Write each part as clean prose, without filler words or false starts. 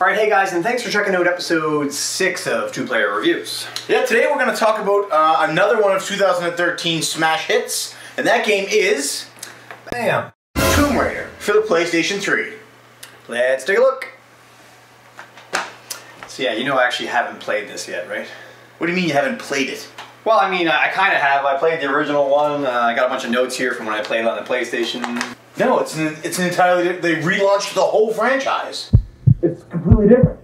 Alright, hey guys, and thanks for checking out episode 6 of Two Player Reviews. Yeah, today we're going to talk about another one of 2013 smash hits, and that game is... Bam! Tomb Raider for the PlayStation 3. Let's take a look. So yeah, you know I actually haven't played this yet, right? What do you mean you haven't played it? Well, I mean, I kind of have. I played the original one. I got a bunch of notes here from when I played it on the PlayStation. No, it's an entirely... They relaunched the whole franchise. It's completely different.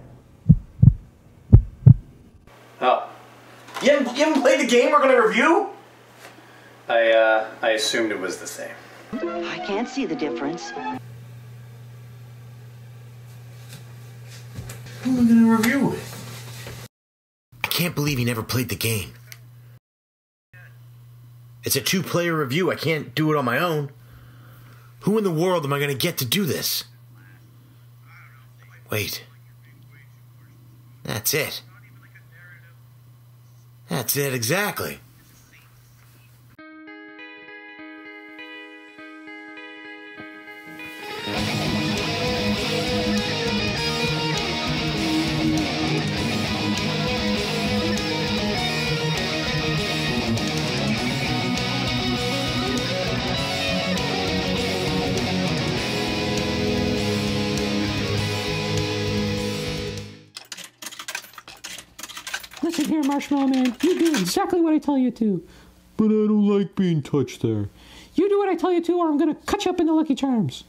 Oh. You haven't played the game we're going to review? I assumed it was the same. I can't see the difference. Who am I going to review it? I can't believe he never played the game. It's a two-player review. I can't do it on my own. Who in the world am I going to get to do this? Wait. That's it. That's it, exactly. Listen here, Marshmallow Man. You do exactly what I tell you to. But I don't like being touched there. You do what I tell you to, or I'm gonna cut you up into Lucky Charms.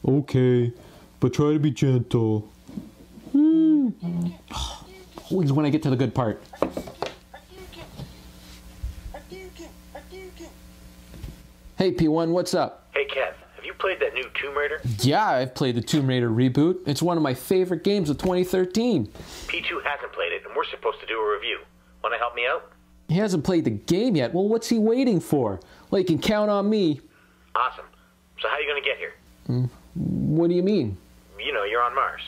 Okay, but try to be gentle. Always when I get to the good part. Hey, P1, what's up? Hey, Kev, have you played that new Tomb Raider? Yeah, I've played the Tomb Raider reboot. It's one of my favorite games of 2013. P2 hasn't played it, and we're supposed to do a review. Want to help me out? He hasn't played the game yet. Well, what's he waiting for? Well, he can count on me. Awesome. So how are you going to get here? What do you mean? You know, you're on Mars.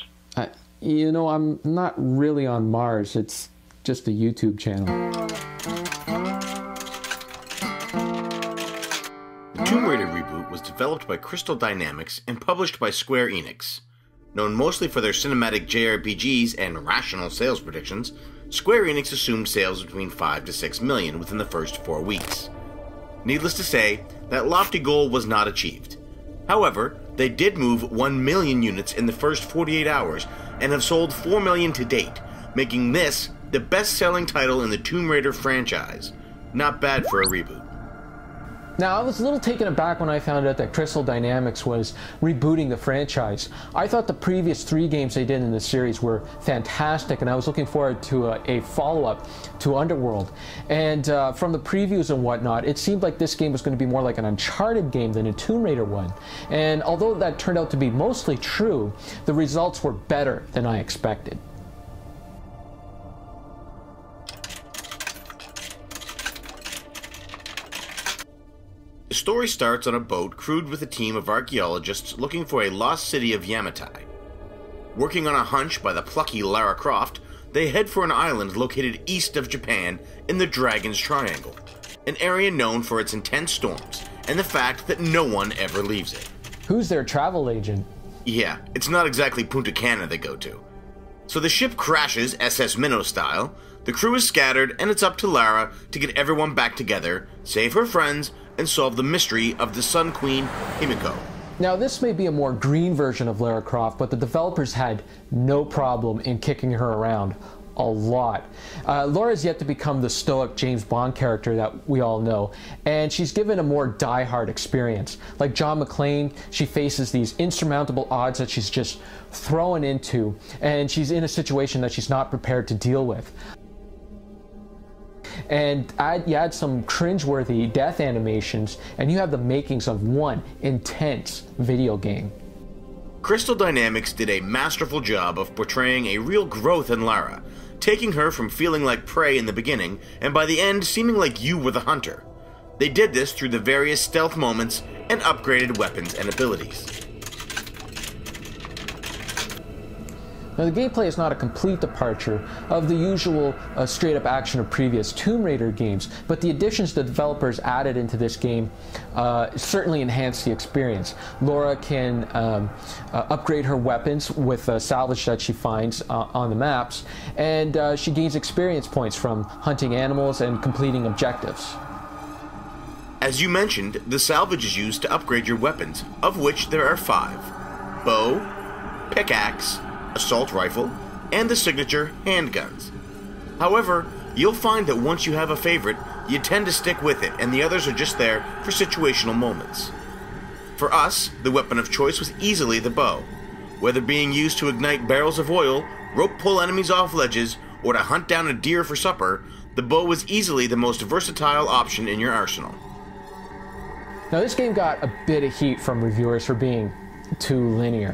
You know, I'm not really on Mars. It's just a YouTube channel. The Tomb Raider reboot was developed by Crystal Dynamics and published by Square Enix. Known mostly for their cinematic JRPGs and rational sales predictions, Square Enix assumed sales between 5 to 6 million within the first 4 weeks. Needless to say, that lofty goal was not achieved. However, they did move 1 million units in the first 48 hours and have sold 4 million to date, making this the best-selling title in the Tomb Raider franchise. Not bad for a reboot. Now, I was a little taken aback when I found out that Crystal Dynamics was rebooting the franchise. I thought the previous 3 games they did in the series were fantastic, and I was looking forward to a follow-up to Underworld. And from the previews and whatnot, it seemed like this game was going to be more like an Uncharted game than a Tomb Raider one. And although that turned out to be mostly true, the results were better than I expected. The story starts on a boat crewed with a team of archaeologists looking for a lost city of Yamatai. Working on a hunch by the plucky Lara Croft, they head for an island located east of Japan in the Dragon's Triangle, an area known for its intense storms and the fact that no one ever leaves it. Who's their travel agent? Yeah, it's not exactly Punta Cana they go to. So the ship crashes SS Minnow style, the crew is scattered, and it's up to Lara to get everyone back together, save her friends, and solve the mystery of the Sun Queen, Himiko. Now, this may be a more green version of Lara Croft, but the developers had no problem in kicking her around a lot. Laura's yet to become the stoic James Bond character that we all know, and she's given a more die-hard experience. Like John McClane, she faces these insurmountable odds that she's just thrown into, and she's in a situation that she's not prepared to deal with. And you add some cringeworthy death animations, and you have the makings of one intense video game. Crystal Dynamics did a masterful job of portraying a real growth in Lara, taking her from feeling like prey in the beginning, and by the end seeming like you were the hunter. They did this through the various stealth moments and upgraded weapons and abilities. Now, the gameplay is not a complete departure of the usual straight-up action of previous Tomb Raider games, but the additions the developers added into this game certainly enhance the experience. Laura can upgrade her weapons with salvage that she finds on the maps, and she gains experience points from hunting animals and completing objectives. As you mentioned, the salvage is used to upgrade your weapons, of which there are 5. Bow, pickaxe, assault rifle, and the signature handguns. However, you'll find that once you have a favorite, you tend to stick with it, and the others are just there for situational moments. For us, the weapon of choice was easily the bow. Whether being used to ignite barrels of oil, rope pull enemies off ledges, or to hunt down a deer for supper, the bow was easily the most versatile option in your arsenal. Now, this game got a bit of heat from reviewers for being too linear,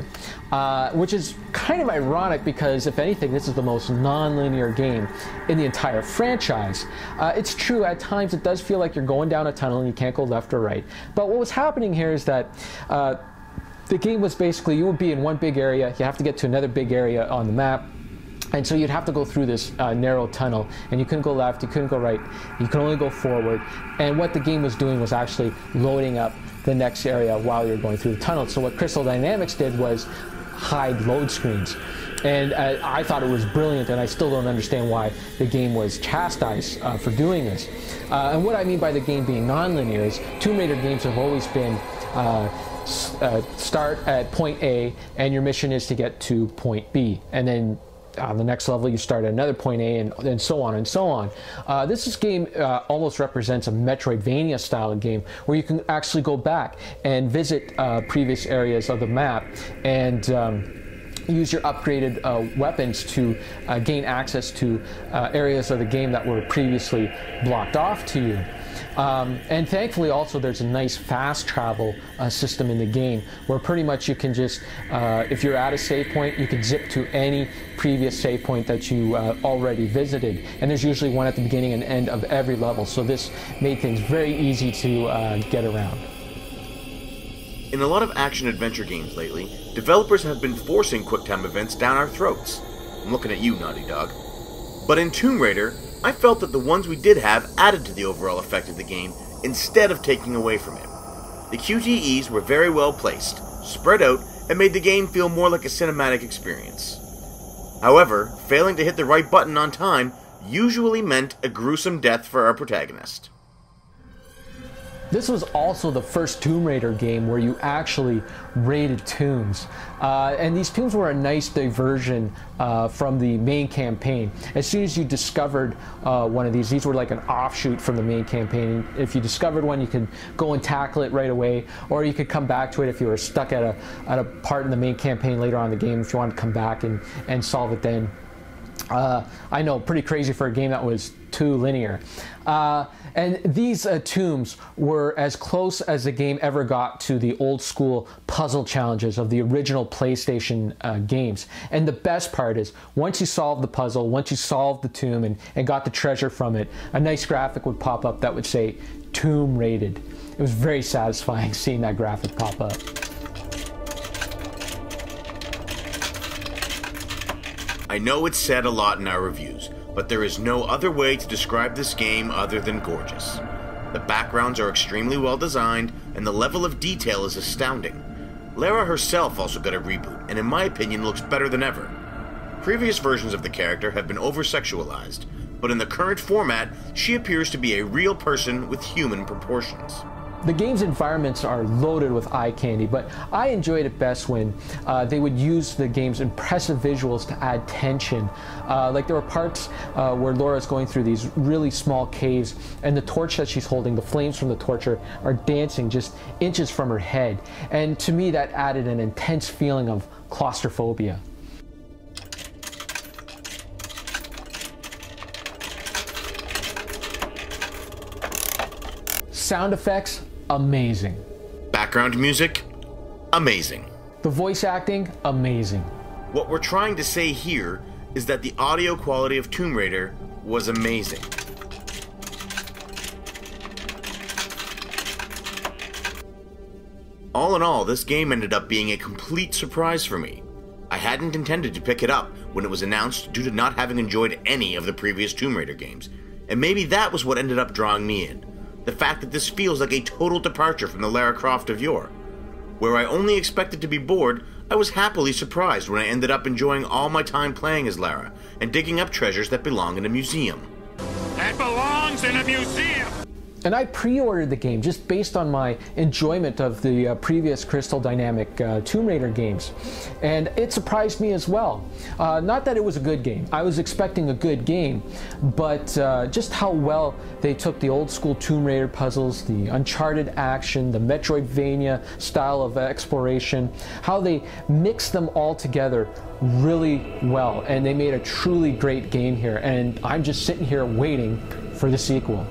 which is kind of ironic because, if anything, this is the most non-linear game in the entire franchise. It's true, at times it does feel like you're going down a tunnel and you can't go left or right, but what was happening here is that the game was basically, you would be in one big area, you have to get to another big area on the map, and so you'd have to go through this narrow tunnel, and you couldn't go left, you couldn't go right, you could only go forward. And what the game was doing was actually loading up the next area while you're going through the tunnel. So what Crystal Dynamics did was hide load screens. And I thought it was brilliant, and I still don't understand why the game was chastised for doing this. And what I mean by the game being non-linear is Tomb Raider games have always been start at point A, and your mission is to get to point B. And then on the next level, you start at another point A, and so on and so on. This game almost represents a Metroidvania style of game where you can actually go back and visit previous areas of the map and use your upgraded weapons to gain access to areas of the game that were previously blocked off to you. And thankfully also there's a nice fast travel system in the game where pretty much you can just, if you're at a save point, you can zip to any previous save point that you already visited. And there's usually one at the beginning and end of every level, so this made things very easy to get around. In a lot of action-adventure games lately, developers have been forcing QuickTime events down our throats. I'm looking at you, Naughty Dog. But in Tomb Raider, I felt that the ones we did have added to the overall effect of the game instead of taking away from it. The QTEs were very well placed, spread out, and made the game feel more like a cinematic experience. However, failing to hit the right button on time usually meant a gruesome death for our protagonist. This was also the first Tomb Raider game where you actually raided tombs. And these tombs were a nice diversion from the main campaign. As soon as you discovered one of these were like an offshoot from the main campaign. If you discovered one, you could go and tackle it right away, or you could come back to it if you were stuck at a part in the main campaign later on in the game, if you wanted to come back and solve it then. I know, pretty crazy for a game that was too linear. And these tombs were as close as the game ever got to the old school puzzle challenges of the original PlayStation games. And the best part is, once you solved the puzzle, once you solved the tomb and got the treasure from it, a nice graphic would pop up that would say, "Tomb Raided." It was very satisfying seeing that graphic pop up. I know it's said a lot in our reviews, but there is no other way to describe this game other than gorgeous. The backgrounds are extremely well designed, and the level of detail is astounding. Lara herself also got a reboot, and in my opinion looks better than ever. Previous versions of the character have been over-sexualized, but in the current format, she appears to be a real person with human proportions. The game's environments are loaded with eye candy, but I enjoyed it best when they would use the game's impressive visuals to add tension. Like there were parts where Laura's going through these really small caves, and the torch that she's holding, the flames from the torch are dancing just inches from her head. And to me, that added an intense feeling of claustrophobia. Sound effects, amazing. Background music, amazing. The voice acting, amazing. What we're trying to say here is that the audio quality of Tomb Raider was amazing. All in all, this game ended up being a complete surprise for me. I hadn't intended to pick it up when it was announced due to not having enjoyed any of the previous Tomb Raider games, and maybe that was what ended up drawing me in. The fact that this feels like a total departure from the Lara Croft of yore. Where I only expected to be bored, I was happily surprised when I ended up enjoying all my time playing as Lara and digging up treasures that belong in a museum. That belongs in a museum! And I pre-ordered the game just based on my enjoyment of the previous Crystal Dynamic Tomb Raider games. And it surprised me as well. Not that it was a good game. I was expecting a good game, but just how well they took the old school Tomb Raider puzzles, the Uncharted action, the Metroidvania style of exploration, how they mixed them all together really well. And they made a truly great game here. And I'm just sitting here waiting for the sequel.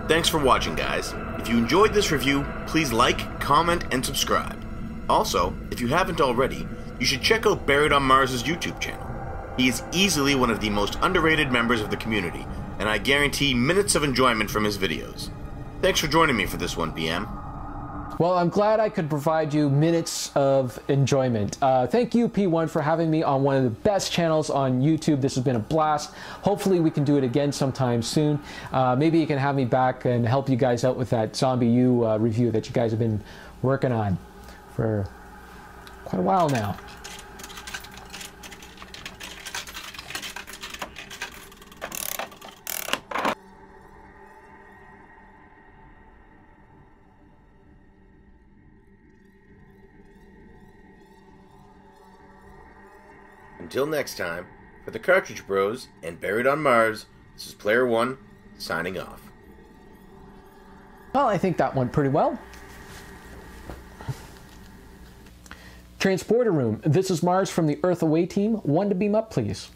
Thanks for watching, guys. If you enjoyed this review, please like, comment, and subscribe. Also, if you haven't already, you should check out Buried on Mars' YouTube channel. He is easily one of the most underrated members of the community, and I guarantee minutes of enjoyment from his videos. Thanks for joining me for this one, BM. Well, I'm glad I could provide you minutes of enjoyment. Thank you, P1, for having me on one of the best channels on YouTube. This has been a blast. Hopefully we can do it again sometime soon. Maybe you can have me back and help you guys out with that Zombie U review that you guys have been working on for quite a while now. Until next time, for the Cartridge Bros and Buried on Mars, this is Player One, signing off. Well, I think that went pretty well. Transporter room. This is Mars from the Earth Away team. One to beam up, please.